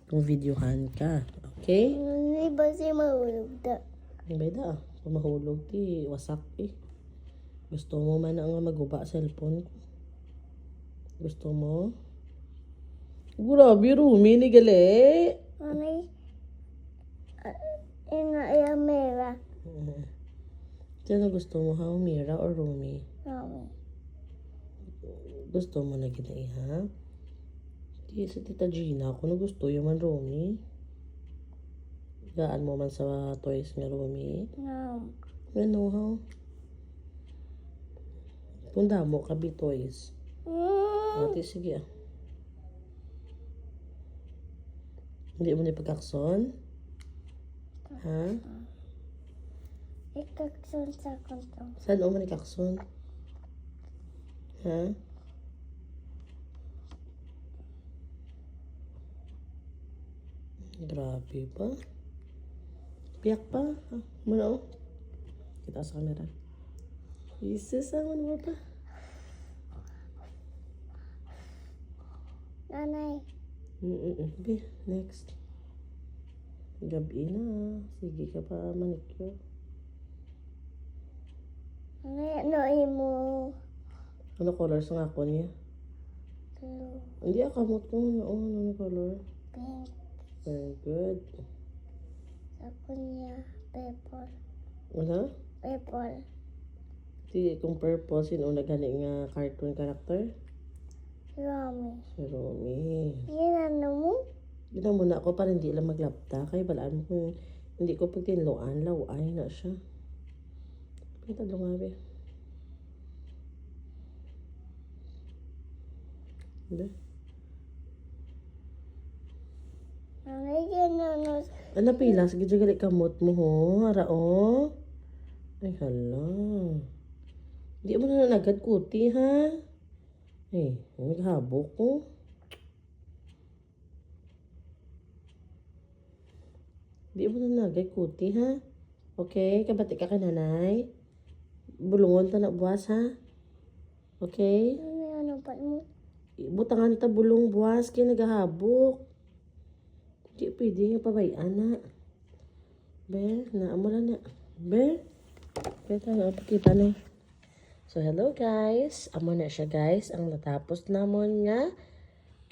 Kung videohan ka. Okay? Hindi ba siya mahulog da? Ibay da. Kung mahulog, ti wasak eh. Gusto mo man ang maguba cellphone ko? Gusto mo? Grabe, Rumi, ni gali. Mami, ina mera. Sino gusto mo, ha? Mira or Rumi? Mami. Gusto mo na ginay, ha? Di sa Tita Gina, ako na gusto yung man Rumi. Gaan mo man sa toys nga Rumi. No. Ano, ha? Punda mo ka bi toys. Ate, sige ah. Hindi mo na ipagkakson? Ha? Ikakson sa konto. Saan mo man ikakson? Ha? Grabe pa. Piyak pa. Ha? Muna oh. Kita sa camera. Jesus, aman mo pa. Nanay. Be, next. Gabi na. Sige ka pa manicure. Nanay, mo. Ano colors ang ako niya? Blue. Hindi akamot ko. Ano color? Pink. Very good. Ako niya. Purple. Ano? Purple. Si kung purple, sino nagani nga cartoon character? Rami. Si Romy. Yan ano mo? Gina muna ako para hindi lang maglapta. Kaya balaan mo kung hindi ko pagtinloan, laway na siya. Kita lumabi. Hindi. Nanay, yan ano. Ano pila? Sige, gali kamot mo ho. Hara o. Ay, hala. Hindi mo na nagad kuti, ha? Eh, naghabok ko. Hindi mo na nagad kuti, ha? Okay, kabati ka ka nanay. Bulungon ta na buwas, ha? Okay? Ano pa mo? Butangan ta bulong buwas kaya naghahabok. Hindi pwede nga pabayaan na. Be, naamula na. Be, pwede na, pakita na. So, hello guys. Amo na siya guys. Ang natapos namon nga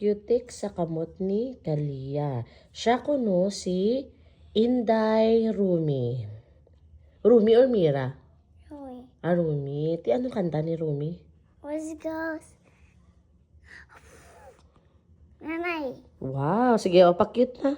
cutic sa kamot ni Kalia. Siya kuno si Inday Rumi. Rumi or Mira? Rami. Rumi. Ti anong kanta ni Rumi? Let's go. Nanay. Wow, sige, pakyut na.